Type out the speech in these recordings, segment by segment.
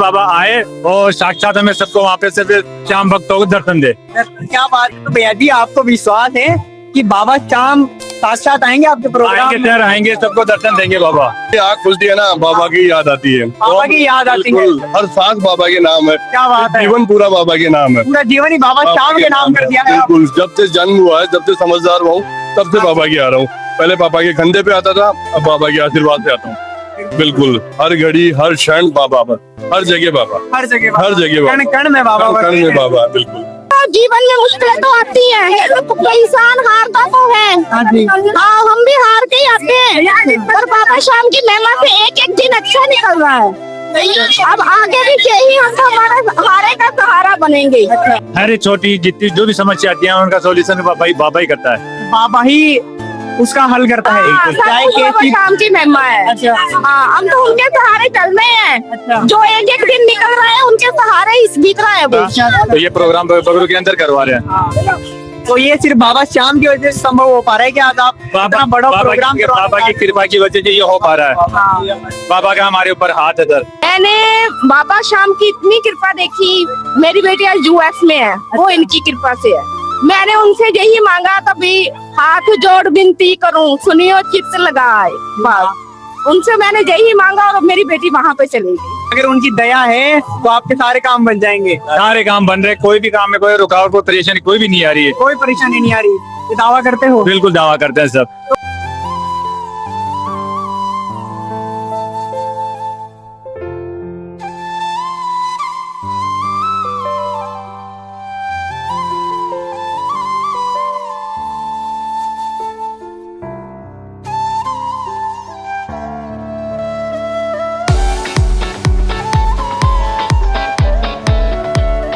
बाबा आए और साक्षात हमें सबको वहाँ पे सिर्फ श्याम भक्तों को दर्शन दे। क्या बात है। तो भैया जी आपको विश्वास है कि बाबा श्याम साक्षात आएंगे आपके प्रोग्राम आएंगे में? सर, आएंगे, सबको दर्शन देंगे बाबा। आँख खुलती है ना, बाबा की याद आती है। बाबा की याद आती है। बिल्कुल, हर सांस बाबा के नाम है। क्या बात है। जीवन पूरा बाबा के नाम है। पूरा जीवन ही बाबा श्याम के नाम कर दिया है आपने। बिल्कुल, जब से जन्म हुआ है, जब से समझदार हुआ हूँ, तब से बाबा की आ रहा हूँ। पहले पापा के कंधे पे आता था, अब बाबा के आशीर्वाद से आता हूँ। बिल्कुल, हर घड़ी हर क्षण बाबा पर, हर जगह बाबा, हर जगह बाबा। हर जगह बाबा। कण कण में बाबा कण बसे में हैं। बाबा, बिल्कुल। जीवन में मुश्किलें तो आती है, इंसान हारता तो है। हाँ जी। हाँ, हम भी हार के ही आते हैं, पर बाबा शाम की महिमा से एक एक दिन अच्छा निकल रहा है। अब आगे भी यही हम हमारे का सहारा बनेंगे। हर छोटी जितनी जो भी समस्या आती है उनका सोल्यूशन बाबा ही करता है। बाबा ही उसका हल करता है। हाँ, सब चाहे कुछ बाबा कैसी शाम की महिमा है। अच्छा। हाँ, हम तो उनके सहारे चल रहे अच्छा। हैं। जो एक एक दिन निकल रहे हैं उनके सहारे ही बीत रहा है वो। तो ये प्रोग्राम बगरू के अंदर करवा रहे हैं। तो ये सिर्फ बाबा श्याम की वजह से संभव हो पा रहा है कि आज आप इतना बड़ा प्रोग्राम बाबा की कृपा की वजह से ये हो पा रहा है। बाबा का हमारे ऊपर हाथ है सर। मैंने बाबा शाम की इतनी कृपा देखी। मेरी बेटी आज यूएस में है, वो इनकी कृपा से है। मैंने उनसे यही मांगा, तभी हाथ जोड़ विनती करूं, सुनियो चित्त लगाए। बस उनसे मैंने यही मांगा और मेरी बेटी वहाँ पे चली गई। अगर उनकी दया है तो आपके सारे काम बन जाएंगे। सारे काम बन रहे, कोई भी काम में कोई रुकावट कोई परेशानी कोई भी नहीं आ रही है। कोई परेशानी नहीं आ रही। ये दावा करते हो? बिल्कुल दावा करते हैं सब।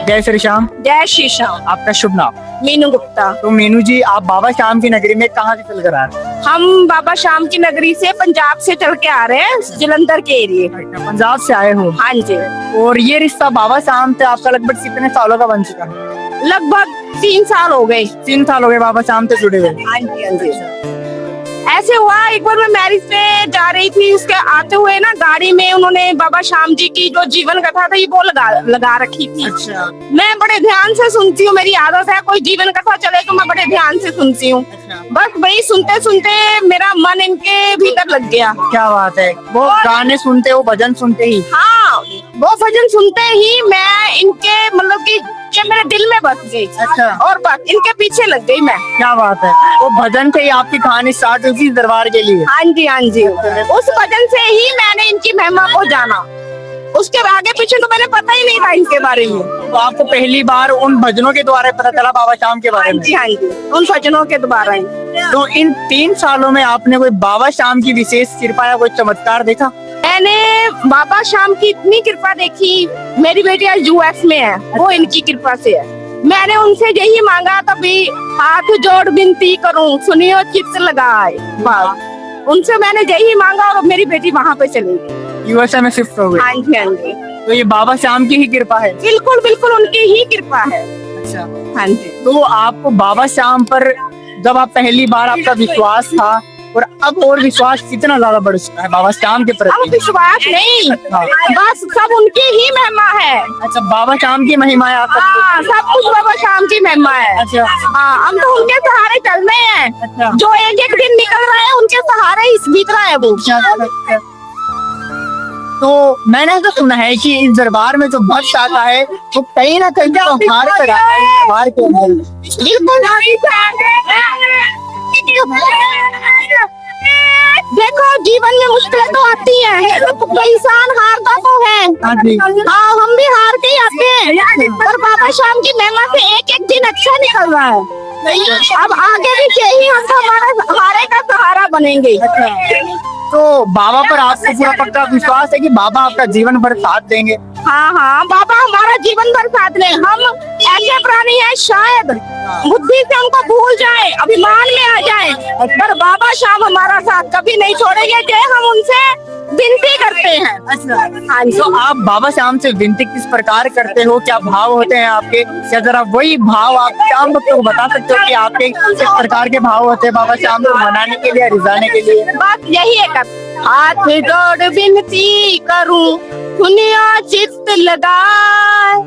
जय श्री श्याम। जय श्री श्याम। आपका शुभ नाम? मीनू गुप्ता। तो मीनू जी आप बाबा श्याम की नगरी में कहाँ से चल कर आ रहे हैं? हम बाबा शाम की नगरी से पंजाब से चल के आ रहे हैं, जलंधर के एरिए। पंजाब से आए हो? हाँ जी। और ये रिश्ता बाबा श्याम से आपका लगभग कितने सालों का बन चुका है? लगभग 3 साल हो गए। 3 साल हो गए बाबा श्याम से जुड़े हुए। हाँ जी, हाँ जी। ऐसे हुआ, एक बार मैं मैरिज पे जा रही थी, उसके आते हुए ना गाड़ी में उन्होंने बाबा श्याम जी की जो जीवन कथा थी वो लगा रखी थी। अच्छा। मैं बड़े ध्यान से सुनती हूँ, मेरी आदत है, कोई जीवन कथा चले तो मैं बड़े ध्यान से सुनती हूँ। बस वही सुनते सुनते मेरा मन इनके भीतर लग गया। क्या बात है। वो गाने सुनते हो, भजन सुनते ही? हाँ, वो भजन सुनते ही मैं इनके मतलब कि मेरे दिल में बस गई। अच्छा। और बस इनके पीछे लग गई मैं। क्या बात है। वो भजन से ही आपकी कहानी स्टार्ट हुई इस दरबार के लिए? हाँ जी, हाँ जी। उस भजन से ही मैंने इनकी महिमा को जाना। उसके आगे पीछे तो मैंने पता ही नहीं था इनके बारे में। तो आपको पहली बार उन भजनों के द्वारा पता चला बाबा श्याम के बारे हाँ में? जी, हाँ जी, उन भजनों के द्वारा ही। तो इन 3 सालों में आपने कोई बाबा श्याम की विशेष कृपा या कोई चमत्कार देखा? मैंने बाबा शाम की इतनी कृपा देखी। मेरी बेटी आज यूएस में है, वो इनकी कृपा से है। मैंने उनसे यही मांगा, तभी हाथ जोड़ विनती करूं, सुनियो चित्त लगाए। बस उनसे मैंने यही मांगा और मेरी बेटी वहाँ पे चली गई। यूएसए में शिफ्ट हो गए? हाँ जी, हाँ जी। तो ये बाबा श्याम की ही कृपा है? बिल्कुल बिल्कुल उनकी ही कृपा है। अच्छा। हाँ जी। तो आपको बाबा श्याम पर जब आप पहली बार आपका विश्वास था और अब और विश्वास कितना ज्यादा बढ़ चुका है बाबा श्याम के अब प्रति? विश्वास नहीं, बस सब उनकी ही महिमा है। अच्छा, बाबा श्याम की महिमा है आपका? हाँ, सब कुछ बाबा शाम की महिमा है। अच्छा। हाँ, हम तो उनके सहारे चल रहे हैं। अच्छा। जो एक एक दिन निकल रहे हैं उनके सहारे ही बीत रहा है वो। तो मैंने ऐसा सुना है कि इस दरबार में जो भक्त आता है वो कहीं ना कहीं त्योहार कराता है दरबार के अंदर। देखो, जीवन में मुश्किलें तो आती हैं, इंसान हारता तो है। हाँ जी। हाँ, हम भी हार के ही आते हैं, पर बाबा शाम की महिमा से एक एक दिन अच्छा निकल रहा है। अब आगे भी यही हम हमारे का सहारा बनेंगे। तो बाबा पर आपको पूरा पक्का विश्वास है कि बाबा आपका जीवन भर साथ देंगे? हाँ हाँ, बाबा हमारा जीवन भर साथ ले। हम ऐसे प्राणी है शायद बुद्धि से उनको भूल जाए, अभिमान में आ जाए, पर बाबा श्याम हमारा साथ कभी नहीं छोड़ेंगे। जय हम उनसे विनती करते हैं। अच्छा, हाँ जी। तो आप बाबा श्याम से विनती किस प्रकार करते हो? क्या भाव होते हैं आपके? क्या जरा वही भाव आप श्याम भक्तों को बता सकते हो कि आपके किस प्रकार के भाव होते हैं बाबा श्याम को मनाने के लिए, रिझाने के लिए? बात यही है कर हाथ जोड़ विनती करूं, सुनियो चित्त लगाए,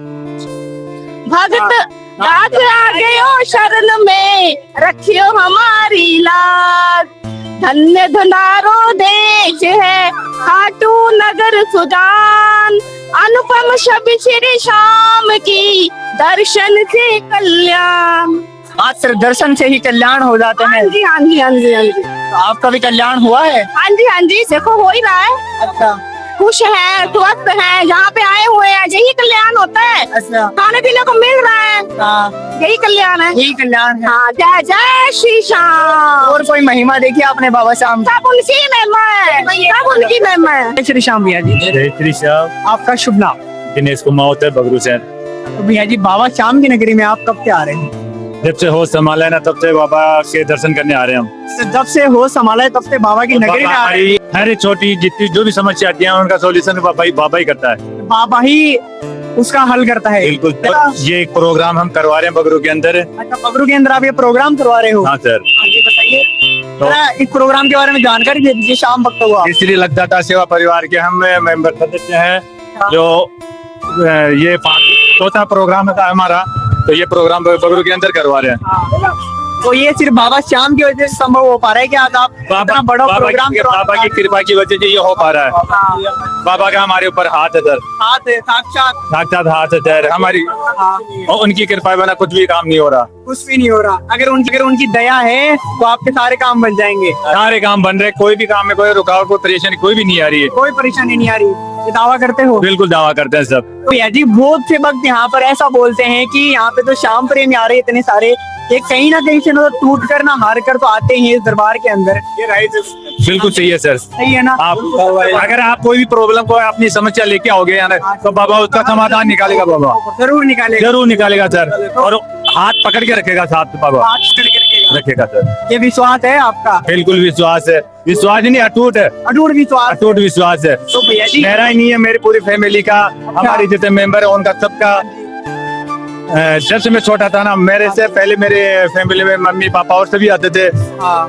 भगत दास आ गयो शरण में, रखियो हमारी लाज। धन्य धनारो देश है खाटू नगर सुजान, अनुपम शब्द श्री श्याम की दर्शन से कल्याण। आज सिर्फ दर्शन से ही कल्याण हो जाते हाँ हैं। जी, हाँ जी, हाँ जी, हाँ जी। तो आपका भी कल्याण हुआ है? हाँ जी, हाँ जी, देखो हो ही रहा है। अच्छा खुश है, स्वस्थ है, जहाँ पे आए हुए हैं यही कल्याण होता है। अच्छा, खाने पीने को मिल रहा है, हाँ, यही कल्याण है। यही कल्याण है। हाँ, जय जय श्री श्याम। और कोई महिमा देखी आपने बाबा श्याम की? सब उनकी महिमा है, सब उनकी महिमा है। जय श्री श्याम भैया जी। जय श्री श्याम। आपका शुभ नाम? दिनेश कुमार होता है बगरू से। तो भैया जी बाबा श्याम की नगरी में आप कब से आ रहे हैं? जब से होश संभाला है ना तब से बाबा के दर्शन करने आ रहे हैं हम। तो जब से होश संभाला है तब से बाबा की नगरी में आ रहे हैं। हमारी हर छोटी जितनी जो भी समस्या आती है उनका सोल्यूशन बाबा ही करता है। बाबा ही उसका हल करता है। बिल्कुल। तो ये एक प्रोग्राम हम करवा रहे हैं बगरू के अंदर। अच्छा, बगरू के अंदर आप ये प्रोग्राम करवा रहे हो? हाँ सर। हाँ जी, बताइए तो जरा इस प्रोग्राम के बारे में जानकारी दे दीजिए श्याम भक्तों को आप। श्री लगदाता सेवा परिवार के हम मेंबर सदस्य हैं जो ये चौथा प्रोग्राम था हमारा, तो ये प्रोग्राम बगरू के अंदर करवा रहे हैं। तो ये सिर्फ बाबा श्याम की वजह से संभव हो पा रहा है कि आज आप इतना बड़ा प्रोग्राम बाबा की कृपा की वजह से ये हो पा रहा है। बाबा का हमारे ऊपर हाथ है सर, हाथ है, साक्षात साक्षात हाथ है सर हमारी, और उनकी कृपा बिना कुछ भी काम नहीं हो रहा। कुछ भी नहीं हो रहा। अगर उनकी दया है तो आपके सारे काम बन जाएंगे। सारे काम बन रहे, कोई भी काम में कोई रुकावट कोई परेशानी कोई भी नहीं आ रही है। कोई परेशानी नहीं आ रही, ये दावा करते हो? बिल्कुल दावा करते हैं सब। तो भैया जी बहुत से भक्त यहाँ पर ऐसा बोलते हैं कि यहाँ पे तो श्याम प्रेमी आ रहे इतने सारे, ये कहीं ना कहीं से ना टूट कर ना हार कर तो आते ही इस दरबार के अंदर। बिल्कुल सही है सर। सही है ना? आप अगर आप कोई भी प्रॉब्लम को अपनी समस्या लेके आओगे या ना, तो बाबा उसका समाधान निकालेगा। बाबा जरूर निकालेगा। जरूर निकालेगा सर, और हाथ पकड़ के रखेगा साथ में बाबा बात करके रखेगा सर। ये विश्वास है आपका? बिल्कुल विश्वास है, विश्वास ही नहीं अटूट है, अटूट विश्वास। अटूट विश्वास है। तो भैया जी मेरा ही नहीं है, मेरी पूरी फैमिली का, हमारे जितने मेंबर है उनका सबका। जब से मैं छोटा था ना, मेरे से पहले मेरे फैमिली में मम्मी पापा और सभी आते थे। हाँ,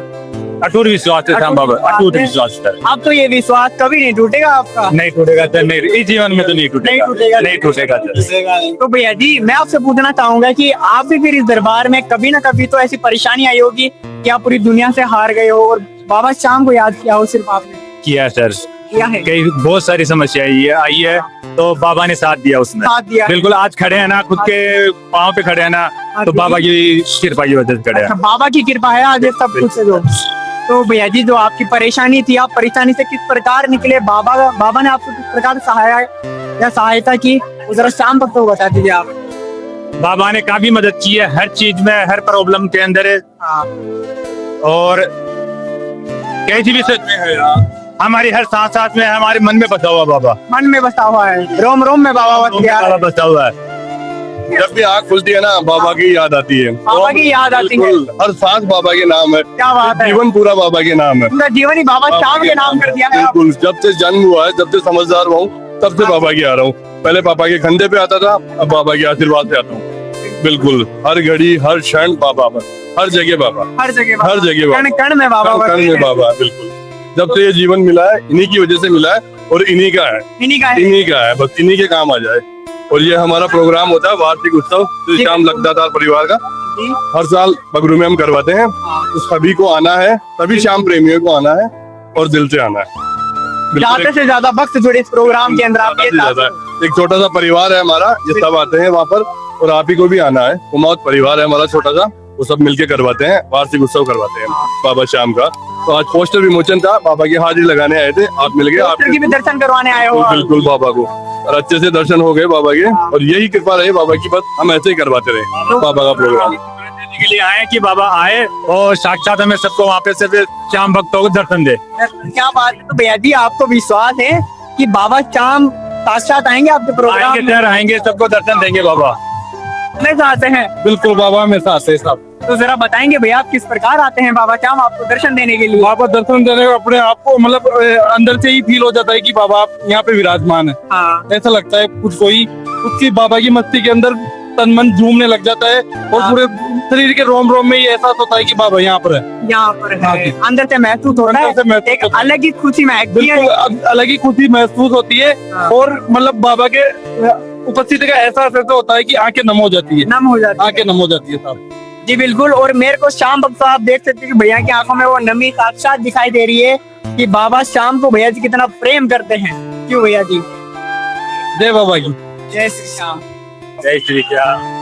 अटूट विश्वास है अटूट बाबा, विश्वास अटूट है। विश्वास सर। अब तो ये विश्वास कभी नहीं टूटेगा आपका? नहीं टूटेगा सर, नहीं इस जीवन में तो नहीं टूटेगा, नहीं टूटेगा। नहीं टूटेगा सर। तो भैया जी मैं आपसे पूछना चाहूंगा कि आप भी फिर इस दरबार में कभी ना कभी तो ऐसी परेशानी आई होगी कि आप पूरी दुनिया से हार गए हो और बाबा श्याम को याद किया हो सिर्फ आपने? किया सर, किया है? कई बहुत सारी समस्याएं ये आई है, तो बाबा ने साथ दिया उसमें। साथ दिया। बिल्कुल, आज खड़े हैं ना, खुद के पाँव पे खड़े हैं ना, तो बाबा की कृपा की वजह से खड़े अच्छा, हैं। बाबा की कृपा है आज ये सब कुछ है जो। तो भैया जी जो आपकी परेशानी थी, आप परेशानी से किस प्रकार निकले? बाबा ने आपको किस प्रकार सहायता की, वो जरा श्याम भक्तों को बता दीजिए आप। बाबा ने काफी मदद की है हर चीज में, हर प्रॉब्लम के अंदर है। हाँ, और कैसी भी हमारी हर सांस सांस में हमारे मन में बसा हुआ बाबा, मन में बसा हुआ है, रोम रोम में बाबा बस गया है। बाबा बसा हुआ है। जब भी आँख खुलती है ना, बाबा की याद आती है। बाबा की याद आती है। बिल्कुल, हर सांस बाबा के नाम है। क्या बात है, जीवन पूरा बाबा के नाम है। पूरा जीवन ही बाबा श्याम के नाम कर दिया है आप। बिल्कुल, जब से जन्म हुआ है, जब से समझदार हुआ हूँ, तब से बाबा की आ रहा हूँ। पहले पापा के कंधे पे आता था, अब बाबा के आशीर्वाद से आता हूँ। बिल्कुल, हर घड़ी हर क्षण बाबा पर, हर जगह बाबा, हर जगह बाबा। हर जगह बाबा, कण कण में बाबा बस कण में बाबा। बिल्कुल, जब से ये जीवन मिला है, इन्हीं की वजह से मिला है और इन्हीं का है, इन्हीं का है। इन्हीं का है, बस इन्हीं के काम आ जाए। और ये हमारा प्रोग्राम होता है वार्षिक उत्सव श्री श्याम लगदातार परिवार का, जी। हर साल बगरू में हम करवाते हैं। तो सभी को आना है, सभी श्याम प्रेमियों को आना है और दिल से आना है। ज्यादा से ज्यादा भक्त जुड़े इस प्रोग्राम के अंदर आपके ज्यादा से ज्यादा। एक छोटा सा परिवार है हमारा, ये सब आते हैं वहाँ पर, और आप ही को भी आना है। कुमाऊत परिवार है हमारा छोटा सा, वो सब मिलके करवाते हैं, वार्षिक उत्सव करवाते हैं बाबा श्याम का। तो आज पोस्टर विमोचन था, बाबा की हाजिरी लगाने आए थे, आप मिल गए। आप की भी दर्शन करवाने आए हो? बिल्कुल बाबा को, और अच्छे से दर्शन हो गए बाबा के, और यही कृपा रहे बाबा की, बस हम ऐसे ही करवाते रहे बाबा का प्रोग्राम। के लिए आए कि बाबा आए और साक्षात हमें सबको वहाँ पे से श्याम भक्तों को दर्शन दे। क्या बात है। तो भैया जी आपको विश्वास है कि बाबा श्याम साक्षात आएंगे आपके प्रोग्राम आएंगे में? सर, आएंगे, सबको दर्शन देंगे बाबा। हमेशा आते हैं। बिल्कुल बाबा हमेशा आते हैं साहब। तो जरा बताएंगे भैया आप किस प्रकार आते हैं बाबा श्याम आपको दर्शन देने के लिए? बाबा दर्शन देने को अपने आप को मतलब अंदर से ही फील हो जाता है कि बाबा आप यहाँ पे विराजमान है। हाँ ऐसा लगता है कुछ कोई उसकी बाबा की मस्ती के अंदर तन मन झूमने लग जाता है और हाँ। पूरे शरीर के रोम रोम में ये एहसास होता है कि बाबा यहाँ पर है। यहाँ पर हाँ है, जी। अंदर से महसूस होता अंदर से है, महसूस एक होता है। अलग ही खुशी महकती है। बिल्कुल अलग ही खुशी महसूस होती है हाँ। और मतलब बाबा के उपस्थिति का एहसास ऐसा होता है कि आंखें नम हो जाती है। नम हो जाती है। आंखें नम हो जाती है साहब। जी बिल्कुल। और मेरे को श्याम भक्त साहब देख सकते हैं कि भैया की आंखों में वो नमी साक्षात दिखाई दे रही है कि बाबा श्याम को भैया जी कितना प्रेम करते हैं। क्यों भैया जी? जय बाबा की। जय श्री श्याम। जय श्री राम।